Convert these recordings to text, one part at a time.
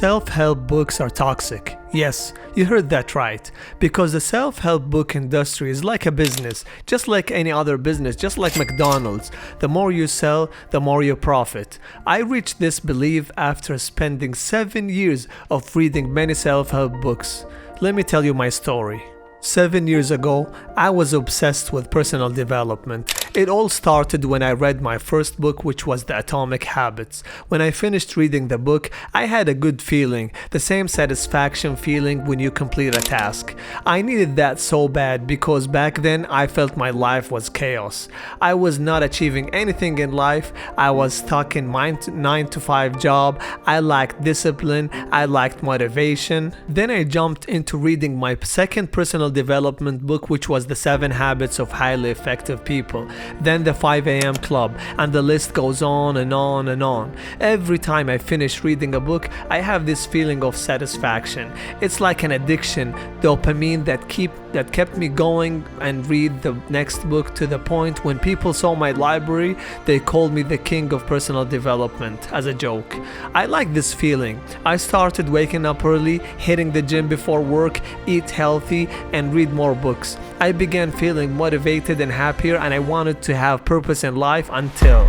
Self-help books are toxic. Yes, you heard that right. Because the self-help book industry is like a business, just like any other business, just like McDonald's. The more you sell, the more you profit. I reached this belief after spending 7 years of reading many self-help books. Let me tell you my story. 7 years ago, I was obsessed with personal development. It all started when I read my first book, which was The Atomic Habits. When I finished reading the book, I had a good feeling, the same satisfaction feeling when you complete a task. I needed that so bad because back then I felt my life was chaos. I was not achieving anything in life. I was stuck in my 9-to-5 job. I lacked discipline. I lacked motivation. Then I jumped into reading my second personal development book, which was The 7 Habits of Highly Effective People, then The 5 a.m. Club, and the list goes on and on and on. Every time I finish reading a book, I have this feeling of satisfaction. It's like an addiction, dopamine that kept me going and read the next book, to the point when people saw my library, they called me the king of personal development as a joke. I like this feeling. I started waking up early, hitting the gym before work, eat healthy, and read more books. I began feeling motivated and happier, and I wanted to have purpose in life until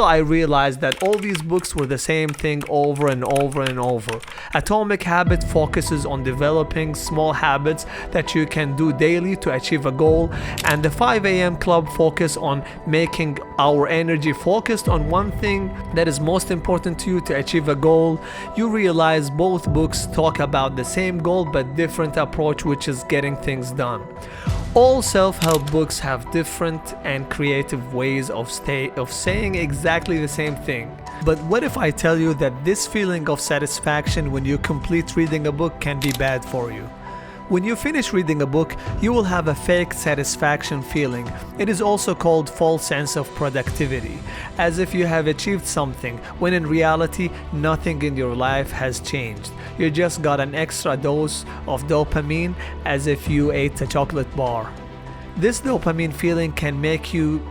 I realized that all these books were the same thing over and over and over. Atomic Habit focuses on developing small habits that you can do daily to achieve a goal, and the 5 a.m. Club focus on making our energy focused on one thing that is most important to you to achieve a goal. You realize both books talk about the same goal but different approach, which is getting things done. All self-help books have different and creative ways of saying exactly the same thing. But what if I tell you that this feeling of satisfaction when you complete reading a book can be bad for you? When you finish reading a book, you will have a fake satisfaction feeling. It is also called false sense of productivity, as if you have achieved something, when in reality, nothing in your life has changed. You just got an extra dose of dopamine, as if you ate a chocolate bar. This dopamine feeling can make you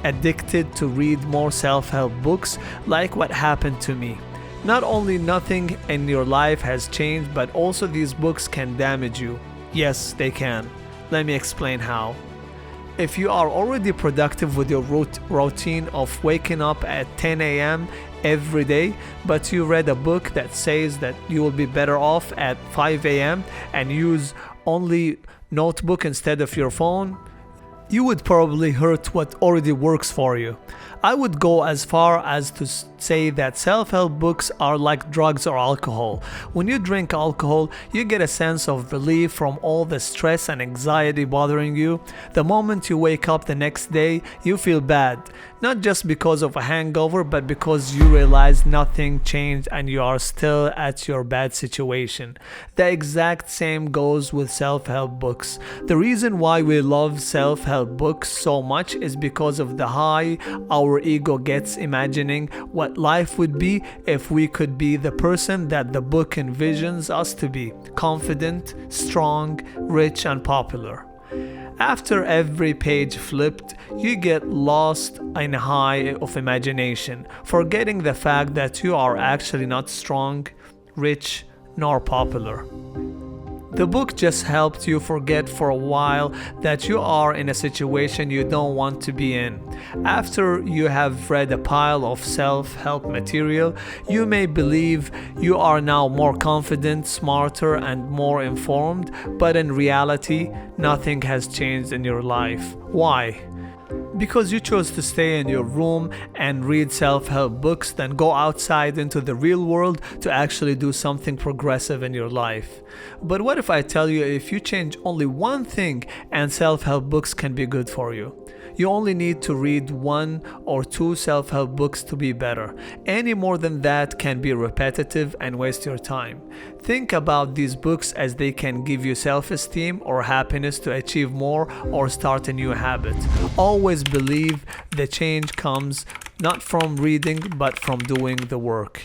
addicted to read more self-help books, like what happened to me. Not only nothing in your life has changed, but also these books can damage you. Yes, they can. Let me explain how. If you are already productive with your routine of waking up at 10 a.m. every day, but you read a book that says that you will be better off at 5 a.m. and use only notebook instead of your phone, you would probably hurt what already works for you. I would go as far as to say that self-help books are like drugs or alcohol. When you drink alcohol, you get a sense of relief from all the stress and anxiety bothering you. The moment you wake up the next day, you feel bad. Not just because of a hangover, but because you realize nothing changed and you are still at your bad situation. The exact same goes with self-help books. The reason why we love self-help books so much is because of the high our ego gets imagining what life would be if we could be the person that the book envisions us to be: confident, strong, rich, and popular. After every page flipped, you get lost in a high of imagination, forgetting the fact that you are actually not strong, rich, nor popular. The book just helped you forget for a while that you are in a situation you don't want to be in. After you have read a pile of self-help material, you may believe you are now more confident, smarter, and more informed, but in reality, nothing has changed in your life. Why? Because you chose to stay in your room and read self-help books, then go outside into the real world to actually do something progressive in your life. But what if I tell you if you change only one thing and self-help books can be good for you? You only need to read 1 or 2 self-help books to be better. Any more than that can be repetitive and waste your time. Think about these books as they can give you self-esteem or happiness to achieve more or start a new habit. Always believe the change comes not from reading but from doing the work.